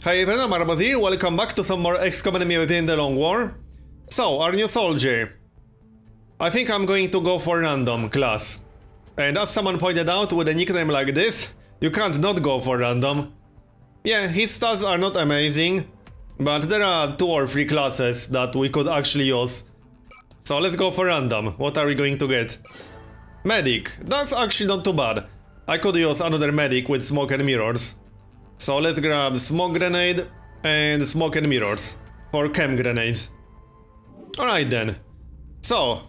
Hey everyone, Marbozir, welcome back to some more XCOM enemy within the long war. So, our new soldier. I think I'm going to go for random class. And as someone pointed out, with a nickname like this, you can't not go for random. Yeah, his stats are not amazing, but there are 2 or 3 classes that we could actually use. So let's go for random. What are we going to get? Medic. That's actually not too bad. I could use another medic with smoke and mirrors. So let's grab smoke grenade and smoke and mirrors for chem grenades. Alright then. So,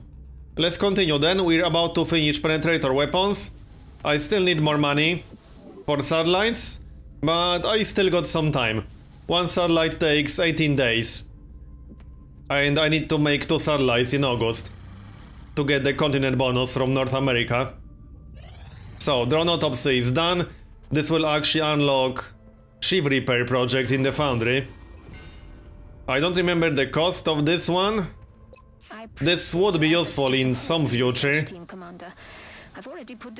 let's continue then. We're about to finish penetrator weapons. I still need more money for satellites, but I still got some time. One satellite takes 18 days. And I need to make 2 satellites in August to get the continent bonus from North America. So, drone autopsy is done. This will actually unlock ship repair project in the foundry. I don't remember the cost of this one. This would be useful in some future.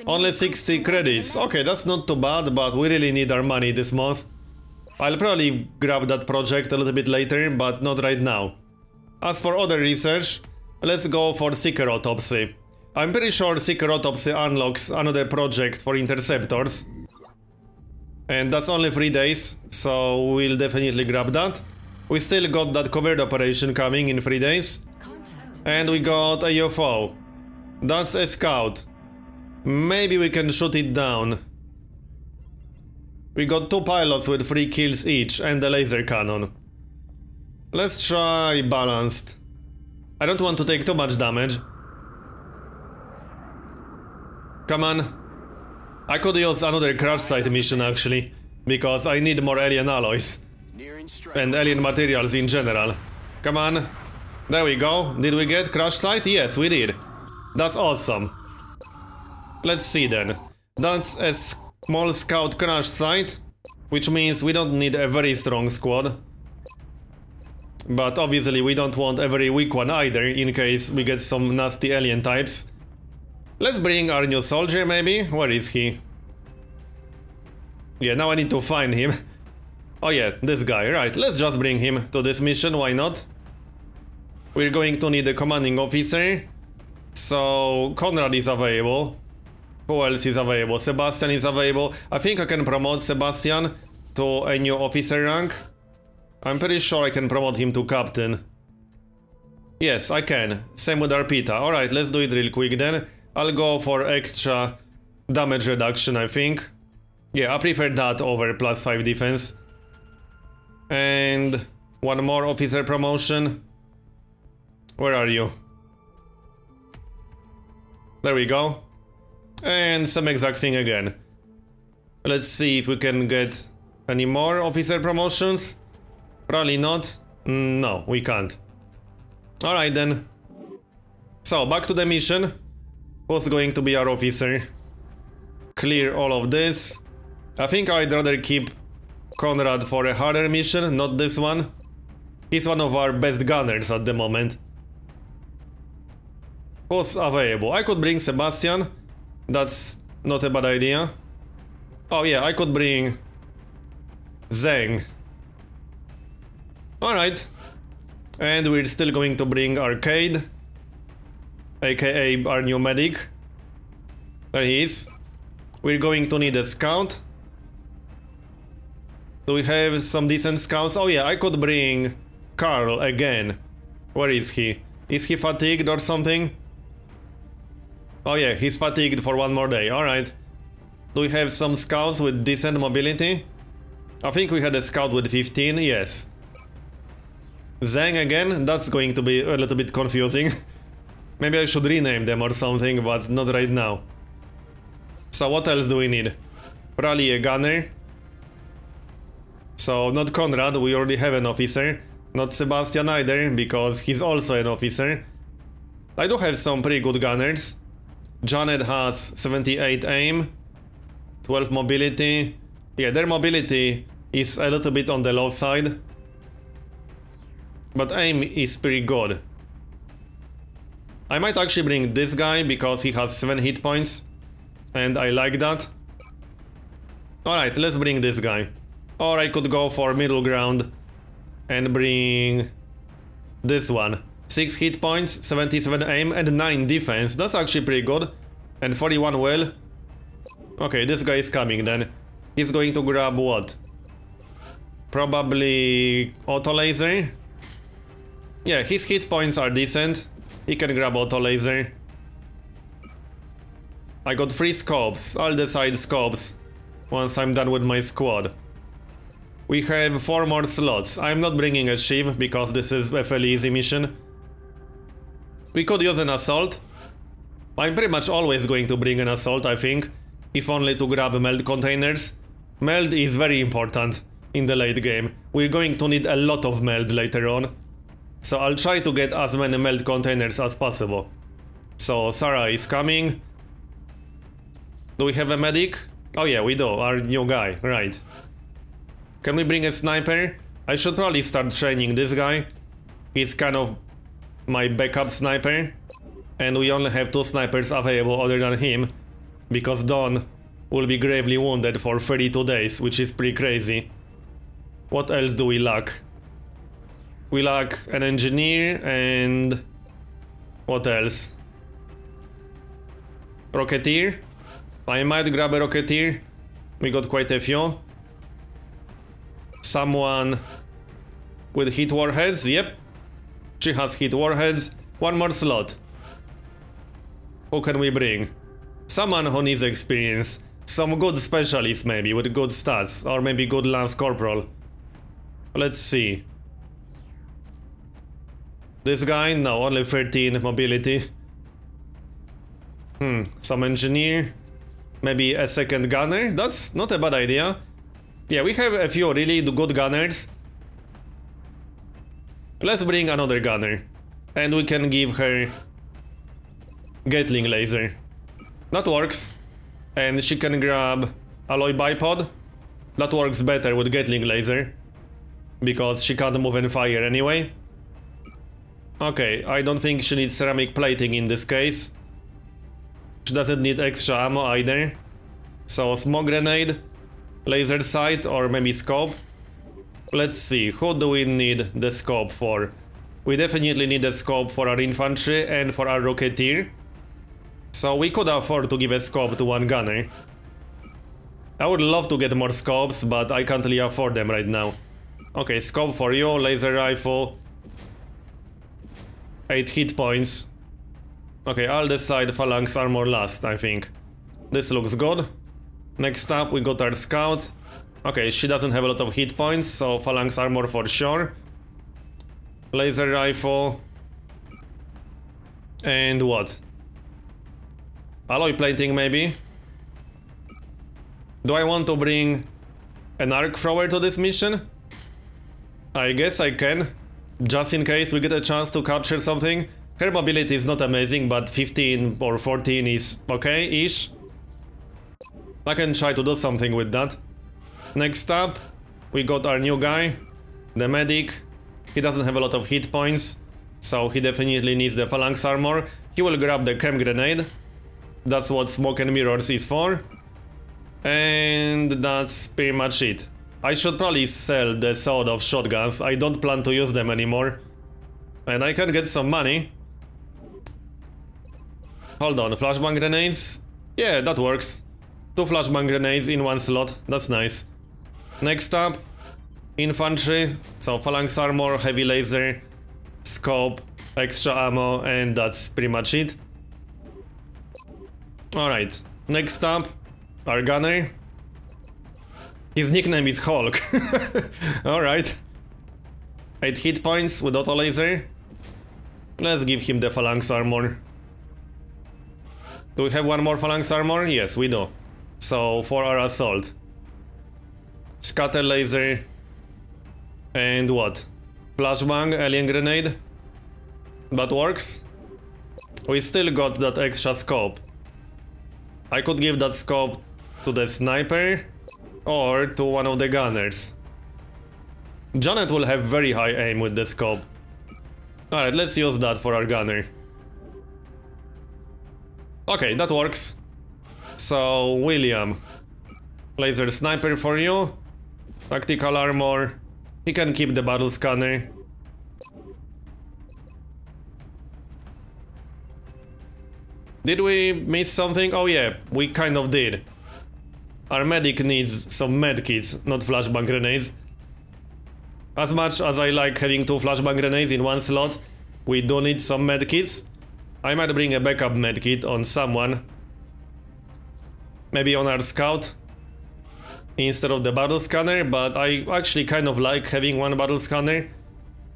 Only 60 credits. Okay, that's not too bad, but we really need our money this month. I'll probably grab that project a little bit later, but not right now. As for other research, let's go for Seeker Autopsy. I'm pretty sure Seeker Autopsy unlocks another project for interceptors. And that's only 3 days, so we'll definitely grab that. We still got that covert operation coming in 3 days. And we got a UFO. That's a scout. Maybe we can shoot it down. We got 2 pilots with 3 kills each and a laser cannon. Let's try balanced. I don't want to take too much damage. Come on. I could use another crash site mission actually, because I need more alien alloys. And alien materials in general. Come on. There we go. Did we get crash site? Yes, we did. That's awesome. Let's see then. That's a small scout crash site, which means we don't need a very strong squad. But obviously we don't want a very weak one either, in case we get some nasty alien types. Let's bring our new soldier maybe. Where is he? Yeah, now I need to find him. Oh yeah, this guy. Right, let's just bring him to this mission, why not? We're going to need a commanding officer. So, Conrad is available. Who else is available? Sebastian is available. I think I can promote Sebastian to a new officer rank. I'm pretty sure I can promote him to captain. Yes, I can. Same with Arpita. Alright, let's do it real quick then. I'll go for extra damage reduction, I think. Yeah, I prefer that over +5 defense. And one more officer promotion. Where are you? There we go. And some exact thing again. Let's see if we can get any more officer promotions. Probably not. No, we can't. Alright then. So, back to the mission. Who's going to be our officer? Clear all of this. I think I'd rather keep Conrad for a harder mission, not this one. He's one of our best gunners at the moment. Who's available? I could bring Sebastian. That's not a bad idea. Oh yeah, I could bring Zeng. Alright. And we're still going to bring Arcade, aka our new medic. There he is. We're going to need a scout. Do we have some decent scouts? Oh yeah, I could bring Carl again. Where is he? Is he fatigued or something? Oh yeah, he's fatigued for 1 more day, alright. Do we have some scouts with decent mobility? I think we had a scout with 15, yes. Zhang again? That's going to be a little bit confusing. Maybe I should rename them or something, but not right now. So what else do we need? Probably a gunner. So not Conrad, we already have an officer. Not Sebastian either, because he's also an officer. I do have some pretty good gunners. Janet has 78 aim, 12 mobility. Yeah, their mobility is a little bit on the low side. But aim is pretty good. I might actually bring this guy because he has 7 hit points. And I like that. Alright, let's bring this guy. Or I could go for middle ground and bring this one. 6 hit points, 77 aim and 9 defense. That's actually pretty good. And 41 will. Okay, this guy is coming then. He's going to grab what? Probably auto laser. Yeah, his hit points are decent. He can grab auto laser. I got 3 scopes. I'll decide scopes once I'm done with my squad. We have 4 more slots. I'm not bringing a Shiv because this is a fairly easy mission. We could use an assault. I'm pretty much always going to bring an assault, I think. If only to grab meld containers. Meld is very important in the late game. We're going to need a lot of meld later on. So I'll try to get as many meld containers as possible. So Sarah is coming. Do we have a medic? Oh yeah, we do. Our new guy, right. Can we bring a sniper? I should probably start training this guy. He's kind of my backup sniper. And we only have 2 snipers available other than him. Because Dawn will be gravely wounded for 32 days, which is pretty crazy. What else do we lack? We lack an engineer and... what else? Rocketeer? I might grab a Rocketeer. We got quite a few. Someone with hit warheads, yep. She has hit warheads. 1 more slot. Who can we bring? Someone who needs experience. Some good specialist maybe, with good stats. Or maybe good Lance Corporal. Let's see. This guy? No, only 13 mobility. Some engineer. Maybe a second gunner? That's not a bad idea. Yeah, we have a few really good gunners. Let's bring another gunner. And we can give her Gatling laser. That works. And she can grab alloy bipod. That works better with Gatling laser. Because she can't move and fire anyway. Okay, I don't think she needs ceramic plating in this case. She doesn't need extra ammo either. So smoke grenade, laser sight or maybe scope. Let's see, who do we need the scope for? We definitely need a scope for our infantry and for our rocketeer. So we could afford to give a scope to 1 gunner. I would love to get more scopes, but I can't really afford them right now. Okay, scope for you, laser rifle. 8 hit points. Okay, I'll decide phalanx armor last, I think. This looks good. Next up, we got our scout. Okay, she doesn't have a lot of hit points, so phalanx armor for sure. Laser rifle. And what? Alloy plating, maybe? Do I want to bring an arc thrower to this mission? I guess I can. Just in case we get a chance to capture something. Her mobility is not amazing, but 15 or 14 is okay-ish. I can try to do something with that. Next up, we got our new guy, the medic. He doesn't have a lot of hit points, so he definitely needs the phalanx armor. He will grab the chem grenade. That's what smoke and mirrors is for. And that's pretty much it. I should probably sell the sword of shotguns. I don't plan to use them anymore. And I can get some money. Hold on, flashbang grenades? Yeah, that works. 2 flashbang grenades in 1 slot, that's nice. Next up, infantry, so phalanx armor, heavy laser, scope, extra ammo, and that's pretty much it. Alright, next up, our gunner. His nickname is Hulk. Alright. 8 hit points with auto laser. Let's give him the phalanx armor. Do we have 1 more phalanx armor? Yes, we do. So, for our assault. Scatter laser. And what? Flashbang, alien grenade. That works. We still got that extra scope. I could give that scope to the sniper or to one of the gunners. Janet will have very high aim with the scope. Alright, let's use that for our gunner. Okay, that works. So, William. Laser sniper for you. Tactical armor. He can keep the battle scanner. Did we miss something? Oh yeah, we kind of did. Our medic needs some medkits, not flashbang grenades. As much as I like having 2 flashbang grenades in 1 slot, we do need some medkits. I might bring a backup medkit on someone. Maybe on our scout instead of the battle scanner, but I actually kind of like having 1 battle scanner.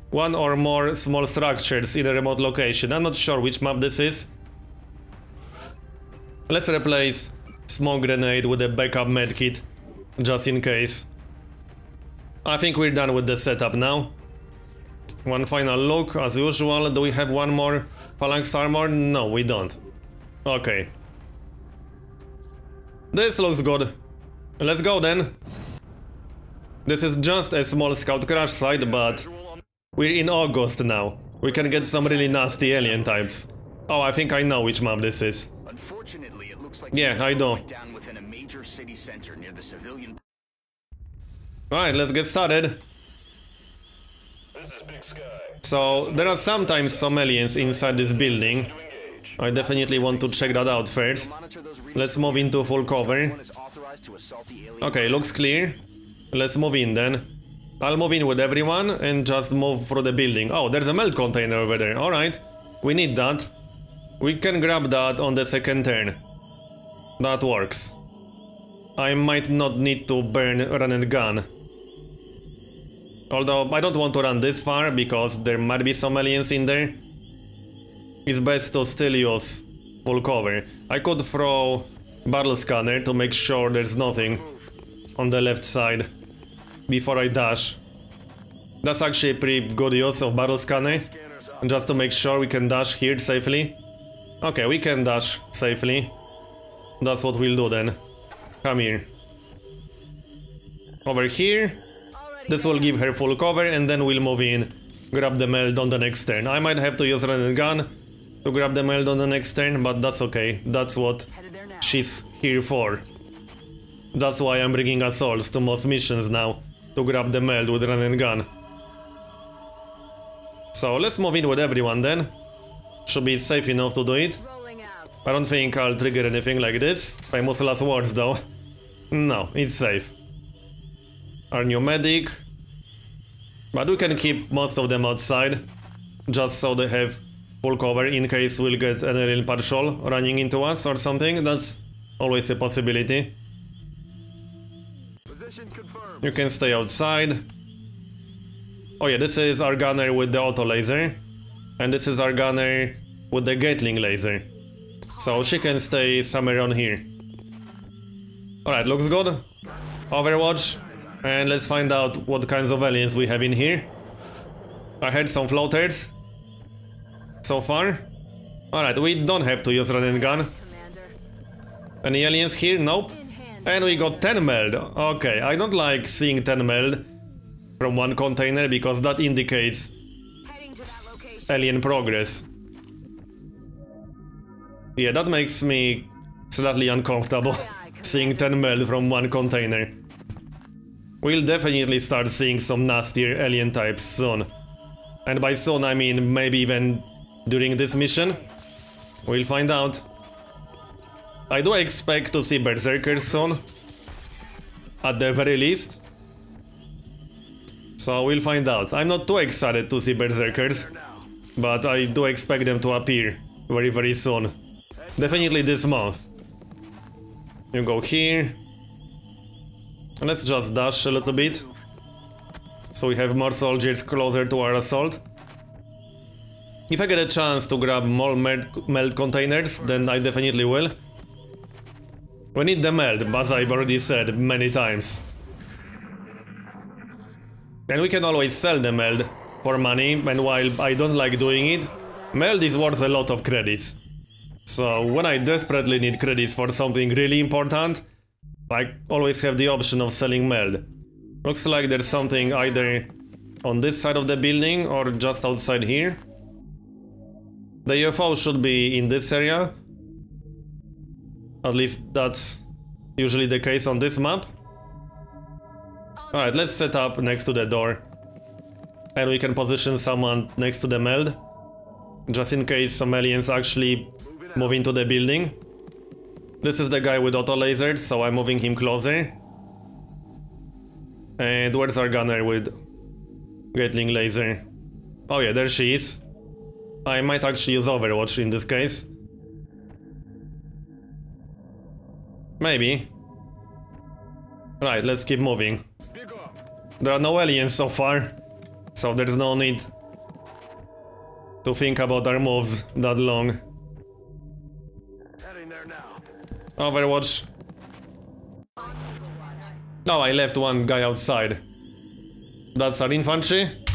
1 or more small structures in a remote location. I'm not sure which map this is. Let's replace smoke grenade with a backup medkit, just in case. I think we're done with the setup now. One final look, as usual. Do we have 1 more phalanx armor? No, we don't. Okay. This looks good. Let's go then. This is just a small scout crash site, but we're in August now. We can get some really nasty alien types. Oh, I think I know which map this is. Unfortunately, it looks like yeah, I do. down within a major city center near the civilian. Alright, let's get started. So, there are sometimes some aliens inside this building. I definitely want to check that out first. Let's move into full cover. Okay, looks clear. Let's move in then. I'll move in with everyone and just move through the building. Oh, there's a melt container over there. Alright, we need that. We can grab that on the second turn. That works. I might not need to run and gun. Although I don't want to run this far because there might be some aliens in there. It's best to still use full cover. I could throw battle scanner to make sure there's nothing on the left side before I dash. That's actually a pretty good use of battle scanner, just to make sure we can dash here safely. Okay, we can dash safely. That's what we'll do then. Come here. Over here. This will give her full cover and then we'll move in. Grab the meld on the next turn. I might have to use run and gun to grab the meld on the next turn, but that's okay. That's what she's here for. That's why I'm bringing assaults to most missions now, to grab the meld with run and gun. So let's move in with everyone then. Should be safe enough to do it. I don't think I'll trigger anything like this. Famous last words though. No, it's safe. Our new medic. But we can keep most of them outside, just so they have full cover in case we'll get an alien patrol running into us or something. That's always a possibility. You can stay outside. Oh yeah, this is our gunner with the auto laser. And this is our gunner with the Gatling laser. So she can stay somewhere around here. Alright, looks good. Overwatch. And let's find out what kinds of aliens we have in here. I heard some floaters so far. Alright, we don't have to use run and gun. Any aliens here? Nope. And we got 10 meld. Okay, I don't like seeing 10 meld from 1 container because that indicates alien progress. Yeah, that makes me slightly uncomfortable seeing 10 meld from 1 container. We'll definitely start seeing some nastier alien types soon. And by soon I mean maybe even during this mission. We'll find out. I do expect to see berserkers soon. At the very least. So we'll find out. I'm not too excited to see berserkers, but I do expect them to appear very soon. Definitely this month. You go here. Let's just dash a little bit, so we have more soldiers closer to our assault. If I get a chance to grab more meld containers, then I definitely will. We need the meld, as I've already said many times. And we can always sell the meld for money, and while I don't like doing it, meld is worth a lot of credits. So when I desperately need credits for something really important, I always have the option of selling meld. Looks like there's something either on this side of the building or just outside here. The UFO should be in this area. At least that's usually the case on this map. Alright, let's set up next to the door. And we can position someone next to the meld. Just in case some aliens actually move into the building. This is the guy with auto lasers, so I'm moving him closer. And where's our gunner with Gatling laser? Oh yeah, there she is. I might actually use Overwatch in this case. Maybe. Right, let's keep moving. There are no aliens so far, so there's no need to think about our moves that long. Overwatch. Oh, I left one guy outside. That's our infantry?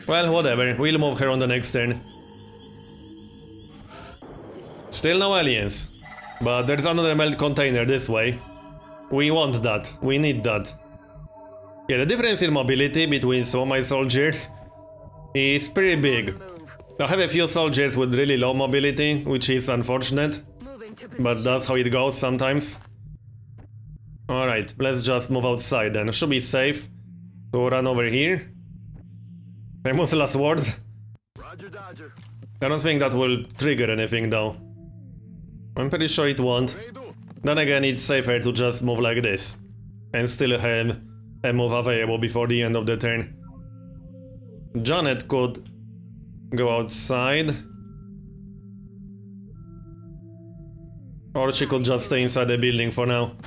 Well, whatever, we'll move her on the next turn. Still no aliens. But there's another meld container this way. We want that, we need that. Yeah, the difference in mobility between some of my soldiers is pretty big. I have a few soldiers with really low mobility, which is unfortunate. But that's how it goes sometimes. Alright, let's just move outside then. Should be safe to run over here. Famous last words. I don't think that will trigger anything though. I'm pretty sure it won't. Then again, it's safer to just move like this. And still have a move available before the end of the turn. Janet could go outside. Or she could just stay inside the building for now.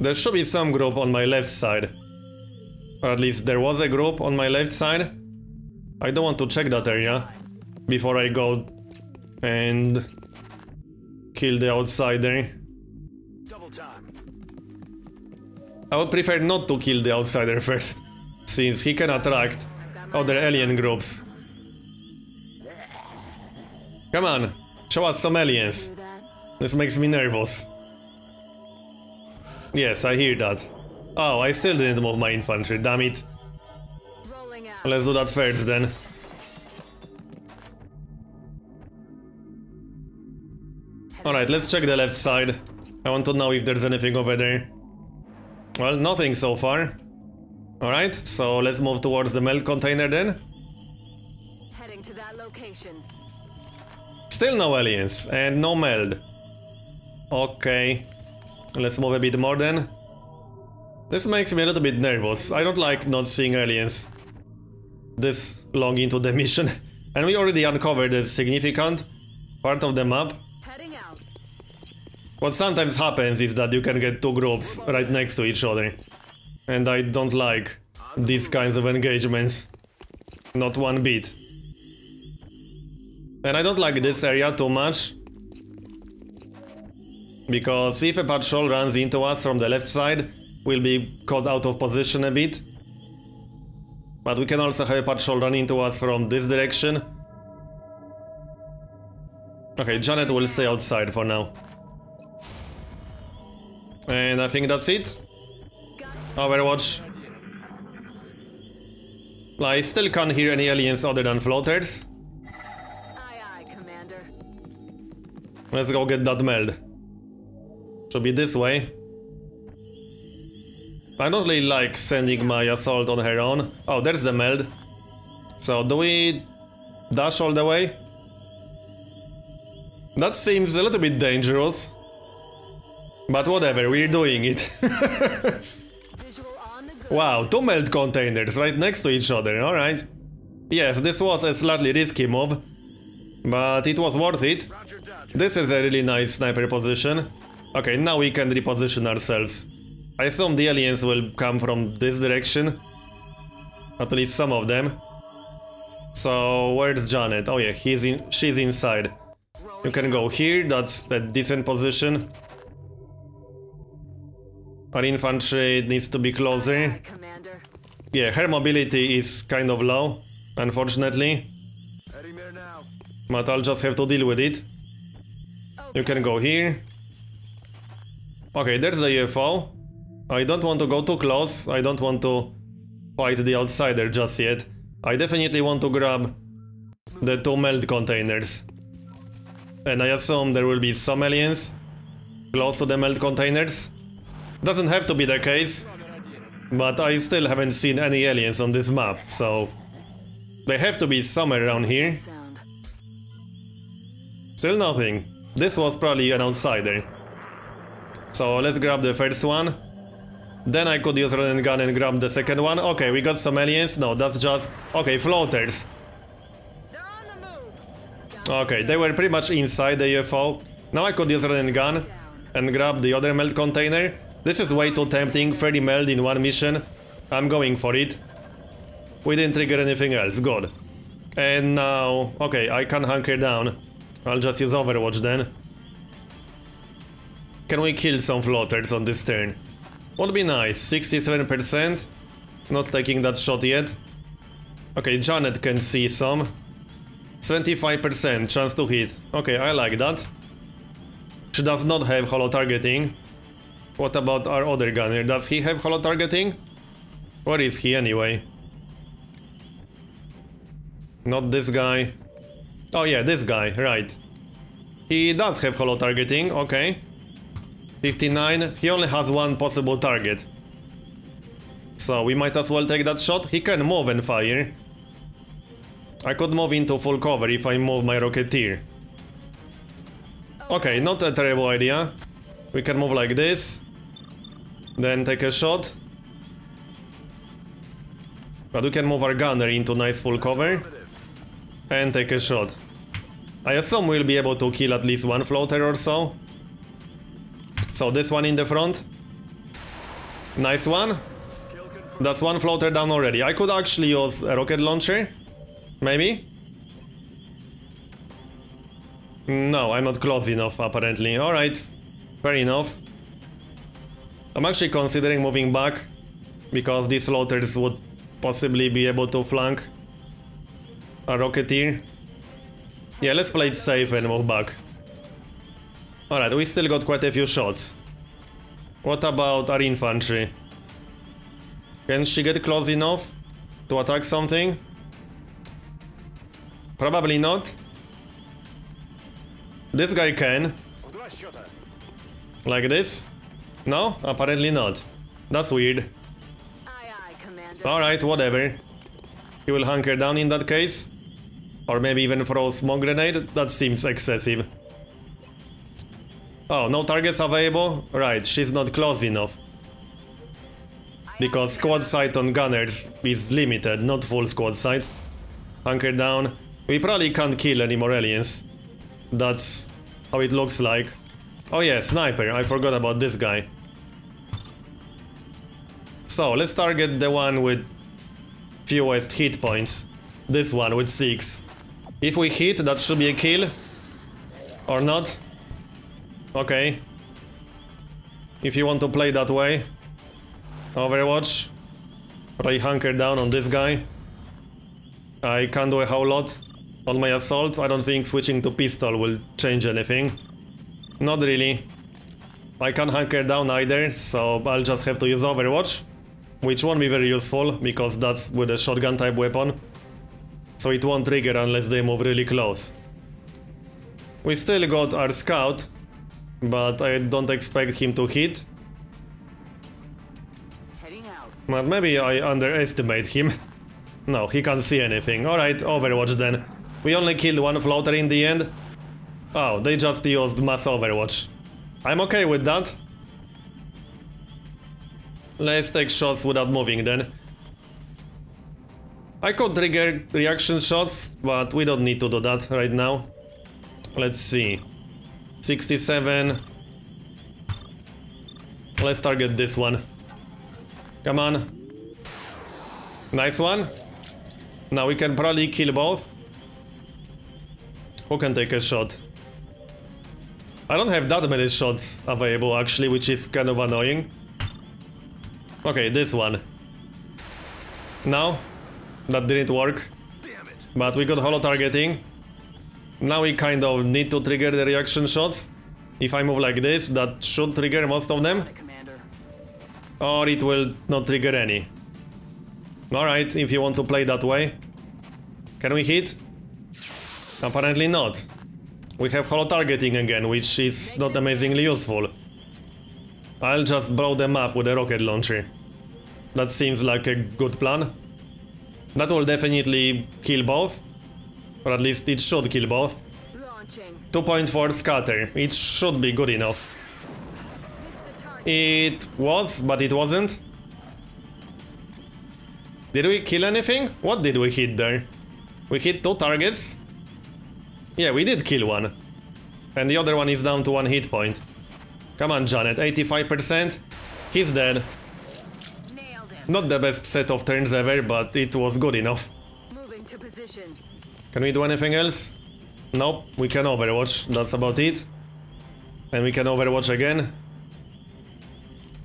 There should be some group on my left side. Or at least there was a group on my left side. I don't want to check that area before I go and kill the outsider. I would prefer not to kill the outsider first, since he can attract other alien groups. Come on, show us some aliens. This makes me nervous. Yes, I hear that. Oh, I still didn't move my infantry, damn it. Let's do that first then. Alright, let's check the left side. I want to know if there's anything over there. Well, nothing so far. Alright, so let's move towards the meld container then. Heading to that location. Still no aliens and no meld. Okay. Let's move a bit more then. This makes me a little bit nervous. I don't like not seeing aliens this long into the mission. And we already uncovered a significant part of the map. Heading out. What sometimes happens is that you can get two groups right next to each other. And I don't like these kinds of engagements. Not one bit. And I don't like this area too much. Because if a patrol runs into us from the left side, we'll be caught out of position a bit. But we can also have a patrol run into us from this direction. Okay, Janet will stay outside for now. And I think that's it. Overwatch. I still can't hear any aliens other than floaters. Aye, aye, Commander. Let's go get that meld. Should be this way. I don't really like sending my assault on her own. Oh, there's the meld. So do we dash all the way? That seems a little bit dangerous. But whatever, we're doing it. Wow, two meld containers right next to each other, alright. Yes, this was a slightly risky move, but it was worth it. This is a really nice sniper position. Okay, now we can reposition ourselves. I assume the aliens will come from this direction. At least some of them. So, where's Janet? Oh yeah, she's inside. You can go here, that's a decent position. Our infantry needs to be closer. Yeah, her mobility is kind of low, unfortunately. But I'll just have to deal with it. You can go here. Okay, there's the UFO. I don't want to go too close. I don't want to fight the outsider just yet. I definitely want to grab the two meld containers. And I assume there will be some aliens close to the melt containers. Doesn't have to be the case, but I still haven't seen any aliens on this map, so they have to be somewhere around here. Sound. Still nothing. This was probably an outsider. So let's grab the first one. Then I could use run and gun and grab the second one. Okay, we got some aliens. No, that's just... Okay, floaters. They're on the move. Okay, they were pretty much inside the UFO. Now I could use run and gun and grab the other melt container. This is way too tempting, 30 melt in one mission. I'm going for it. We didn't trigger anything else, good. And now... Okay, I can hunker down. I'll just use Overwatch then. Can we kill some floaters on this turn? Would be nice, 67%. Not taking that shot yet. Okay, Janet can see some. 25% chance to hit. Okay, I like that. She does not have holo targeting. What about our other gunner? Does he have holo targeting? Where is he anyway? Not this guy. Oh yeah, this guy, right. He does have holo targeting, okay. 59, he only has one possible target. So we might as well take that shot. He can move and fire. I could move into full cover if I move my Rocketeer. Okay, not a terrible idea. We can move like this. Then take a shot. But we can move our gunner into nice full cover. And take a shot. I assume we'll be able to kill at least one floater or so. So this one in the front. Nice one. That's one floater down already. I could actually use a rocket launcher. Maybe? No, I'm not close enough apparently. Alright. Fair enough. I'm actually considering moving back. Because these floaters would possibly be able to flank a Rocketeer. Yeah, let's play it safe and move back. Alright, we still got quite a few shots. What about our infantry? Can she get close enough to attack something? Probably not. This guy can. Like this? No? Apparently not. That's weird. Aye, aye, Commander. Alright, whatever. He will hunker down in that case. Or maybe even throw a smoke grenade. That seems excessive. Oh, no targets available? Right, she's not close enough. Because squad sight on gunners is limited, not full squad sight. Hunker down. We probably can't kill any more aliens. That's how it looks like. Oh yeah, sniper, I forgot about this guy. So, let's target the one with fewest hit points. This one with 6. If we hit, that should be a kill. Or not. Okay. If you want to play that way. Overwatch. Probably hunker down on this guy. I can't do a whole lot on my assault. I don't think switching to pistol will change anything. Not really. I can't hunker down either, so I'll just have to use Overwatch. Which won't be very useful, because that's with a shotgun type weapon. So it won't trigger unless they move really close. We still got our scout, but I don't expect him to hit. Heading out. But maybe I underestimate him. No, he can't see anything. Alright, Overwatch then. We only killed one floater in the end. Oh, they just used mass Overwatch. I'm okay with that. Let's take shots without moving then. I could trigger reaction shots, but we don't need to do that right now. Let's see. 67. Let's target this one. Come on. Nice one. Now we can probably kill both. Who can take a shot? I don't have that many shots available actually, which is kind of annoying. Okay, this one. No, that didn't work. But we got holo targeting. Now we kind of need to trigger the reaction shots. If I move like this, that should trigger most of them. Commander. Or it will not trigger any. Alright, if you want to play that way. Can we hit? Apparently not. We have holo targeting again, which is not amazingly useful. I'll just blow them up with a rocket launcher. That seems like a good plan. That will definitely kill both. Or at least it should kill both. Launching. 2.4 scatter. It should be good enough. Missed the target. It was, but it wasn't. Did we kill anything? What did we hit there? We hit 2 targets? Yeah, we did kill one. And the other one is down to 1 hit point. Come on, Janet, 85%. He's dead. Nailed him. Not the best set of turns ever, but it was good enough. Moving to position. Can we do anything else? Nope, we can overwatch, that's about it. And we can overwatch again.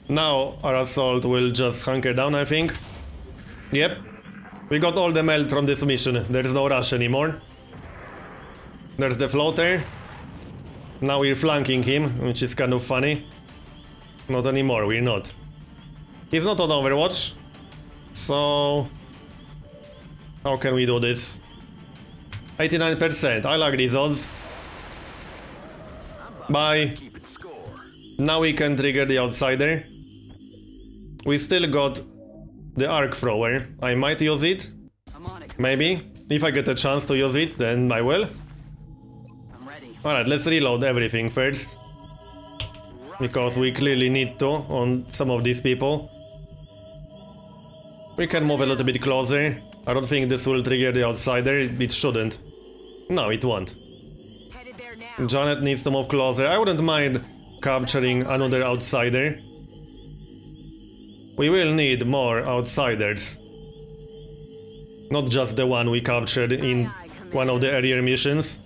Now our assault will just hunker down, I think. Yep. We got all the melt from this mission, there's no rush anymore. There's the floater. Now we're flanking him, which is kind of funny. Not anymore, we're not. He's not on Overwatch. So... how can we do this? 89%, I like these odds. Bye. Keeping score. Now we can trigger the outsider. We still got the arc thrower. I might use it. I'm on it. Maybe. If I get a chance to use it, then I will. I'm ready. Alright, let's reload everything first. Because we clearly need to on some of these people. We can move a little bit closer. I don't think this will trigger the outsider. It shouldn't. No, it won't. Headed there now. Janet needs to move closer. I wouldn't mind capturing another outsider. We will need more outsiders. Not just the one we captured in one of the earlier missions.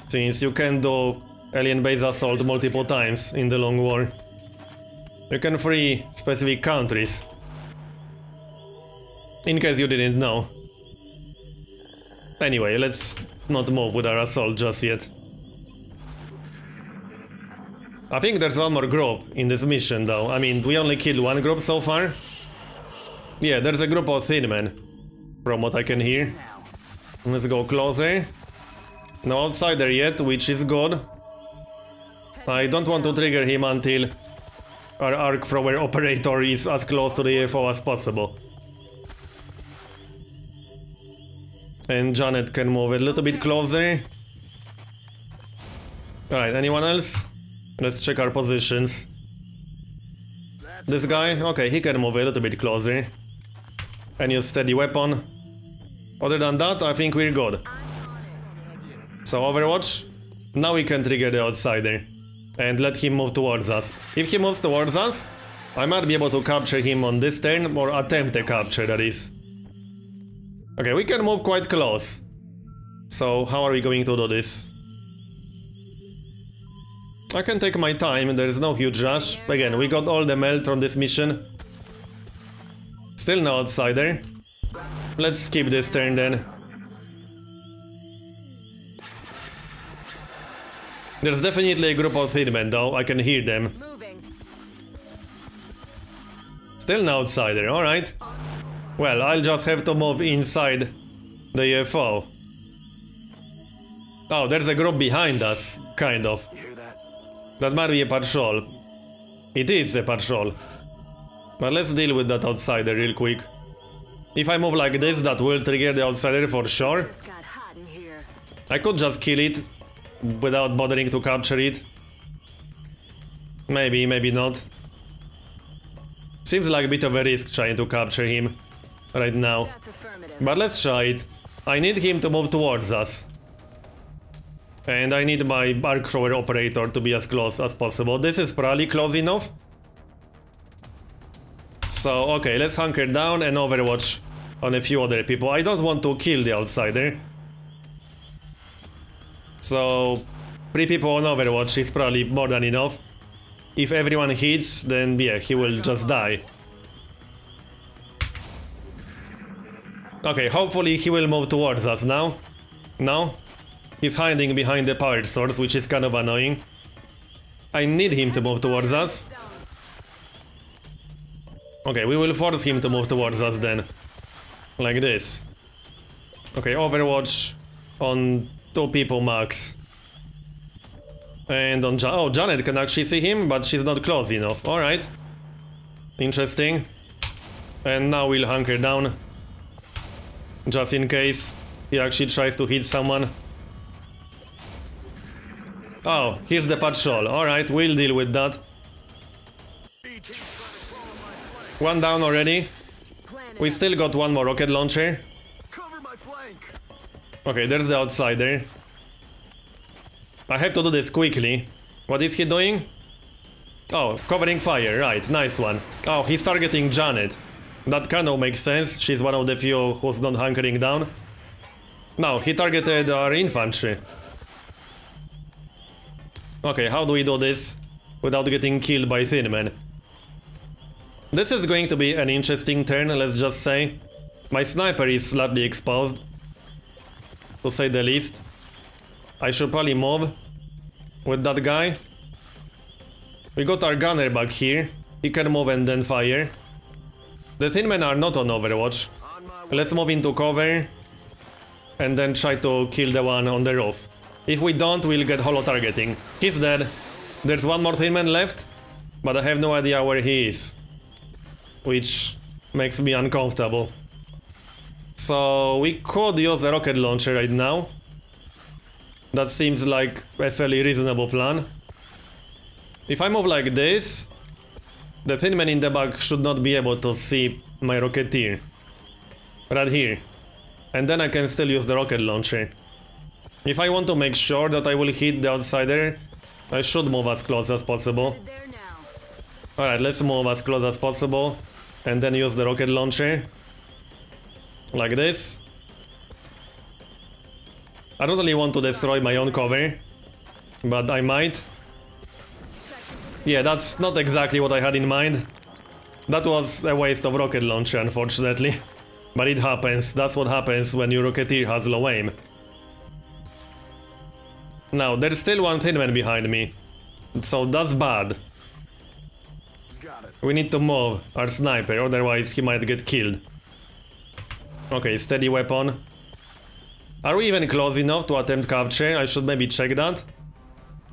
Since you can do alien base assault multiple times in the long war. You can free specific countries. In case you didn't know. Anyway, let's not move with our assault just yet. I think there's one more group in this mission though. I mean, we only killed one group so far. Yeah, there's a group of thin men, from what I can hear. Let's go closer. No outsider yet, which is good. I don't want to trigger him until our arc thrower operator is as close to the UFO as possible. And Janet can move a little bit closer. Alright, anyone else? Let's check our positions. This guy? Okay, he can move a little bit closer. And use steady weapon. Other than that, I think we're good. So Overwatch. Now we can trigger the outsider. And let him move towards us. If he moves towards us, I might be able to capture him on this turn, or attempt a capture, that is. Okay, we can move quite close. So how are we going to do this? I can take my time, there's no huge rush. Again, we got all the melt from this mission. Still no outsider. Let's skip this turn then. There's definitely a group of hitmen though, I can hear them. Moving. Still no outsider, alright. Well, I'll just have to move inside the UFO. Oh, there's a group behind us, kind of. You hear that? That might be a patrol. It is a patrol. But let's deal with that outsider real quick. If I move like this, that will trigger the outsider for sure. Just got hot in here. I could just kill it without bothering to capture it. Maybe, maybe not. Seems like a bit of a risk trying to capture him right now. That's affirmative. But let's try it. I need him to move towards us. And I need my arc thrower operator to be as close as possible. This is probably close enough. So, okay, let's hunker down and overwatch on a few other people. I don't want to kill the outsider. So, 3 people on overwatch is probably more than enough. If everyone hits, then yeah, he will just die. Okay, hopefully he will move towards us now. No? He's hiding behind the power source, which is kind of annoying. I need him to move towards us. Okay, we will force him to move towards us then. Like this. Okay, overwatch on 2 people max. And on oh, Janet can actually see him, but she's not close enough. Alright. Interesting. And now we'll hunker down. Just in case he actually tries to hit someone. Oh, here's the patrol. Alright, we'll deal with that. 1 down already. We still got 1 more rocket launcher. Okay, there's the outsider. I have to do this quickly. What is he doing? Oh, covering fire, right, nice one. Oh, he's targeting Janet. That kind of makes sense, she's one of the few who's not hunkering down. No, he targeted our infantry. Okay, how do we do this without getting killed by Thin Man? This is going to be an interesting turn, let's just say. My sniper is slightly exposed, to say the least. I should probably move with that guy. We got our gunner back here. He can move and then fire. The Thin Men are not on Overwatch. Let's move into cover and then try to kill the one on the roof. If we don't, we'll get holo targeting. He's dead. There's 1 more Thin Man left, but I have no idea where he is, which makes me uncomfortable. So we could use a rocket launcher right now. That seems like a fairly reasonable plan. If I move like this, the Thin Man in the back should not be able to see my Rocketeer. Right here. And then I can still use the rocket launcher. If I want to make sure that I will hit the outsider, I should move as close as possible. Alright, let's move as close as possible. And then use the rocket launcher. Like this. I don't really want to destroy my own cover, but I might. Yeah, that's not exactly what I had in mind. That was a waste of rocket launcher, unfortunately. But it happens, that's what happens when your Rocketeer has low aim. Now, there's still 1 Thin Man behind me. So that's bad. We need to move our sniper, otherwise he might get killed. Okay, steady weapon. Are we even close enough to attempt capture? I should maybe check that.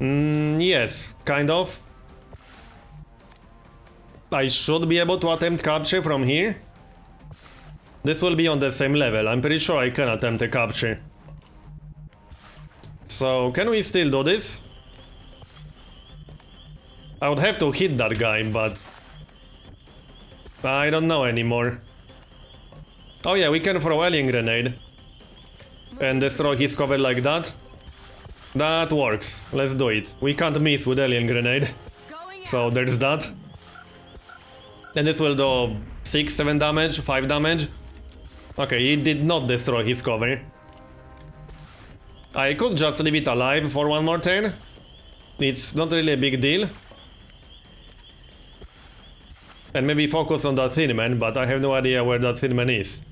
Yes, kind of. I should be able to attempt capture from here. This will be on the same level. I'm pretty sure I can attempt a capture. So, can we still do this? I would have to hit that guy, but I don't know anymore. Oh yeah, we can throw alien grenade and destroy his cover like that. That works. Let's do it. We can't miss with alien grenade. So there's that. And this will do 6, 7 damage, 5 damage. Okay, it did not destroy his cover. I could just leave it alive for 1 more turn. It's not really a big deal. And maybe focus on that Thin Man, but I have no idea where that Thin Man is.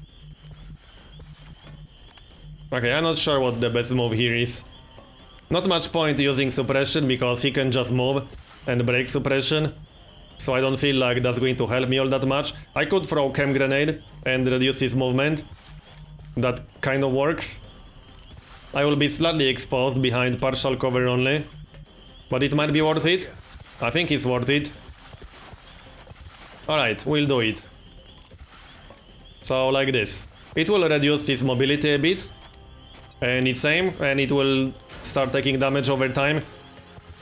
Okay, I'm not sure what the best move here is. Not much point using suppression, because he can just move and break suppression. So I don't feel like that's going to help me all that much. I could throw chem grenade and reduce his movement. That kind of works. I will be slightly exposed behind partial cover only. But it might be worth it. I think it's worth it. Alright, we'll do it. So like this. It will reduce his mobility a bit. And its aim, and it will start taking damage over time.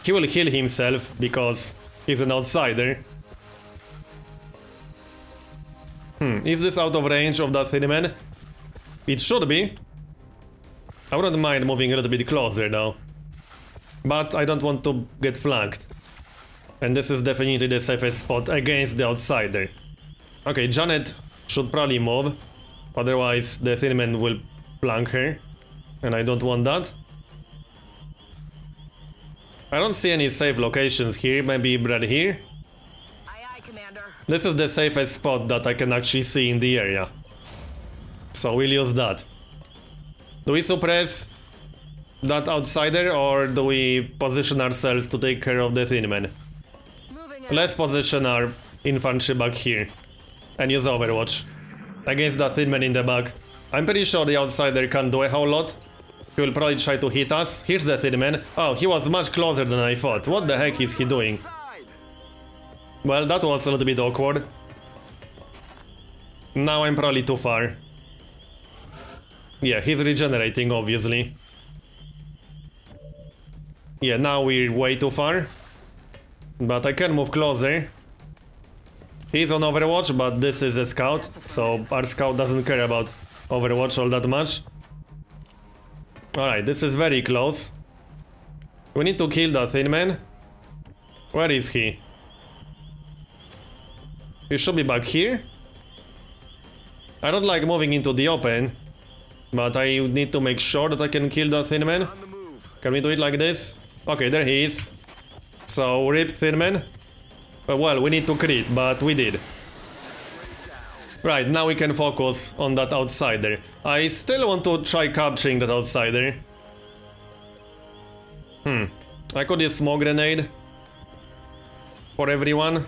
He will heal himself because he's an outsider. Is this out of range of that Thin Man? It should be. I wouldn't mind moving a little bit closer though. But I don't want to get flanked. And this is definitely the safest spot against the outsider. Okay, Janet should probably move. Otherwise the Thin Man will flank her. And I don't want that. I don't see any safe locations here, maybe right here. Aye, aye, Commander. This is the safest spot that I can actually see in the area. So we'll use that. Do we suppress that outsider, or do we position ourselves to take care of the Thin Man? Let's position our infantry back here and use Overwatch against that Thin Man in the back. I'm pretty sure the outsider can't do a whole lot, He will probably try to hit us. Here's the thin man. Oh, he was much closer than I thought. What the heck is he doing? Well, that was a little bit awkward. Now I'm probably too far. Yeah, he's regenerating, obviously. Yeah, now we're way too far. But I can move closer. He's on Overwatch, but this is a scout, so our scout doesn't care about Overwatch all that much. Alright, this is very close. We need to kill that thin man. Where is he? He should be back here. I don't like moving into the open, but I need to make sure that I can kill that thin man. Can we do it like this? Okay, there he is. So, rip thin man. Well, we need to crit, but we did. Right, now we can focus on that outsider. I still want to try capturing that outsider. I could use smoke grenade for everyone.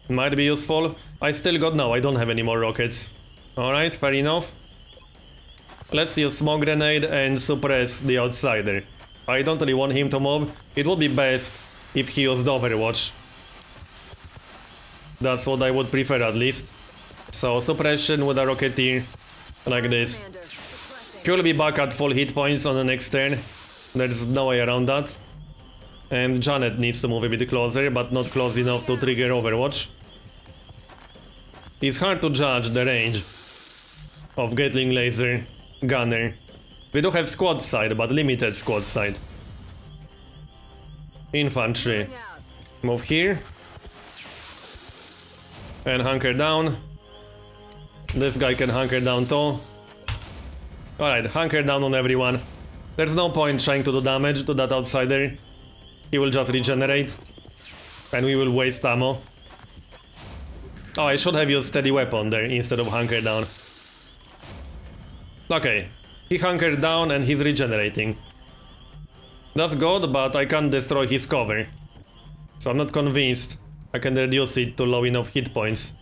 Might be useful. I still got... no, I don't have any more rockets. Alright, fair enough. Let's use smoke grenade and suppress the outsider. I don't really want him to move. It would be best if he used Overwatch. That's what I would prefer, at least. So, suppression with a Rocketeer, like this. He will be back at full hit points on the next turn. There's no way around that. And Janet needs to move a bit closer, but not close enough to trigger Overwatch. It's hard to judge the range of Gatling Laser Gunner. We do have squad side, but limited squad side. Infantry. Move here. And hunker down. This guy can hunker down too. Alright, hunker down on everyone. There's no point trying to do damage to that outsider. He will just regenerate. And we will waste ammo. Oh, I should have used steady weapon there instead of hunker down. Okay, he hunkered down and he's regenerating. That's good, but I can't destroy his cover. So I'm not convinced I can reduce it to low enough hit points.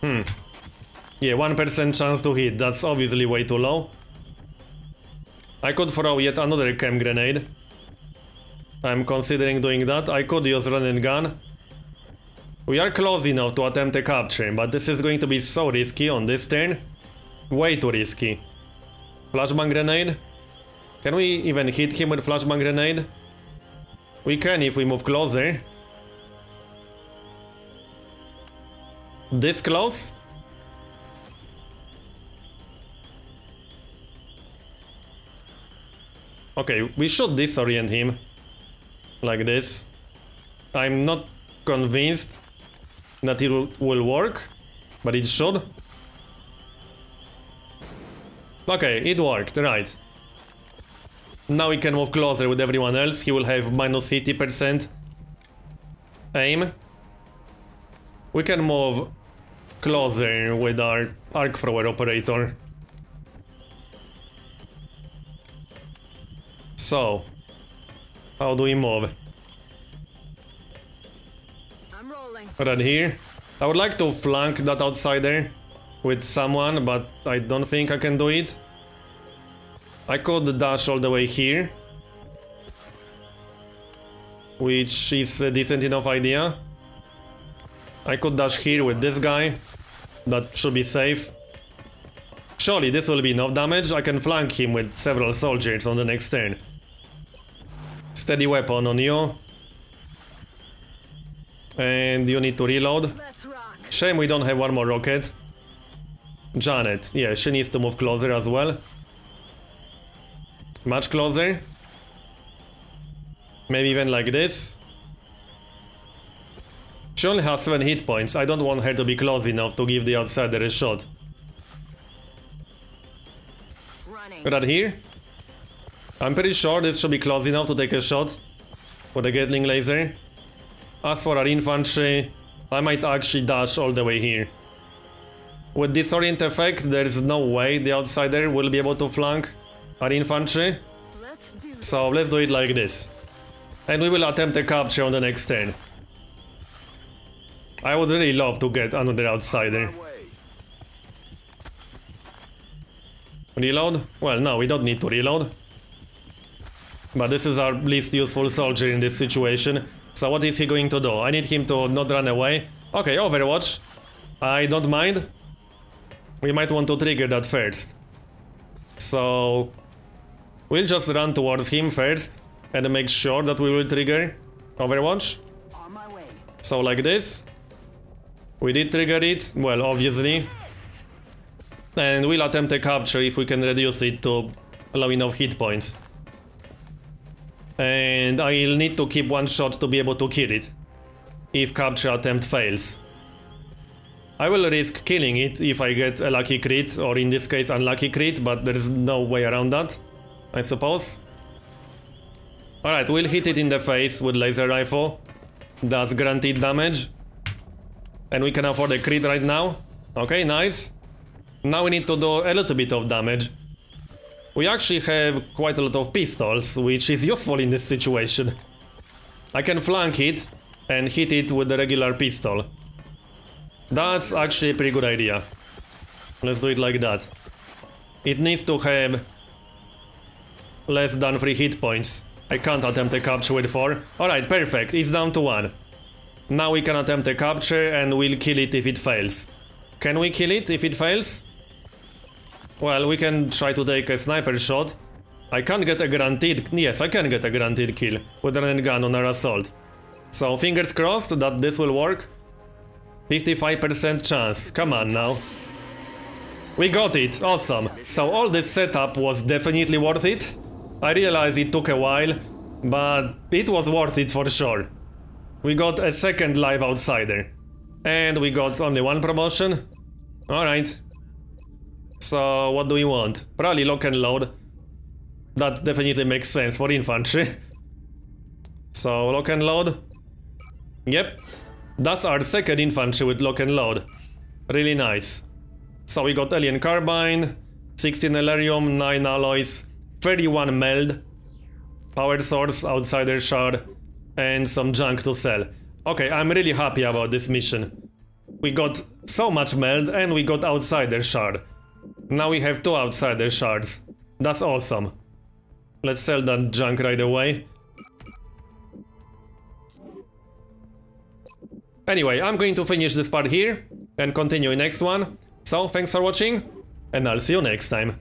Yeah, 1% chance to hit, that's obviously way too low. I could throw yet another chem grenade. I'm considering doing that. I could use run and gun. We are close enough to attempt a capture, but this is going to be so risky on this turn. Way too risky. Flashbang grenade. Can we even hit him with flashbang grenade? We can if we move closer. This close? Okay, we should disorient him. Like this. I'm not convinced that it will work, but it should. Okay, it worked, right. Now we can move closer with everyone else. He will have minus 50% aim. We can move closer with our arc thrower operator. So, how do we move? I'm rolling. Right here. I would like to flank that outsider with someone, but I don't think I can do it. I could dash all the way here, which is a decent enough idea. I could dash here with this guy. That should be safe. Surely this will be enough damage. I can flank him with several soldiers on the next turn. Steady weapon on you. And you need to reload. Let's rock. Shame we don't have one more rocket. Janet, yeah, she needs to move closer as well. Much closer. Maybe even like this. She only has 7 hit points. I don't want her to be close enough to give the outsider a shot. Running. Right here. I'm pretty sure this should be close enough to take a shot with a Gatling laser. As for our infantry, I might actually dash all the way here. With disorient effect, there's no way the outsider will be able to flank our infantry. Let's do this. So let's do it like this. And we will attempt a capture on the next turn. I would really love to get another outsider. Reload? Well, no, we don't need to reload. But this is our least useful soldier in this situation. So what is he going to do? I need him to not run away. Okay, Overwatch. I don't mind. We might want to trigger that first. So we'll just run towards him first and make sure that we will trigger Overwatch. On my way. So like this. We did trigger it, well, obviously. And we'll attempt a capture if we can reduce it to low enough hit points. And I'll need to keep one shot to be able to kill it, if capture attempt fails. I will risk killing it if I get a lucky crit, or in this case unlucky crit, but there's no way around that, I suppose. Alright, we'll hit it in the face with laser rifle. That's guaranteed damage. And we can afford a crit right now. Okay, nice. Now we need to do a little bit of damage. We actually have quite a lot of pistols, which is useful in this situation. I can flank it and hit it with the regular pistol. That's actually a pretty good idea. Let's do it like that. It needs to have less than 3 hit points. I can't attempt a capture with 4. Alright, perfect. It's down to 1. Now we can attempt a capture and we'll kill it if it fails. Can we kill it if it fails? Well, we can try to take a sniper shot. I can't get a guaranteed... Yes, I can get a guaranteed kill with a run and gun on our assault. So, fingers crossed that this will work. 55% chance. Come on now. We got it. Awesome. So, all this setup was definitely worth it. I realize it took a while, but it was worth it for sure. We got a second live outsider. And we got only 1 promotion. Alright. So, what do we want? Probably lock and load. That definitely makes sense for infantry. So, lock and load. Yep. That's our second infantry with lock and load. Really nice. So, we got alien carbine, 16 elerium, 9 alloys, 31 meld, power source, outsider shard, and some junk to sell. Okay, I'm really happy about this mission. We got so much meld and we got outsider shard. Now we have 2 outsider shards. That's awesome. Let's sell that junk right away. Anyway, I'm going to finish this part here and continue in next one. So, thanks for watching, and I'll see you next time.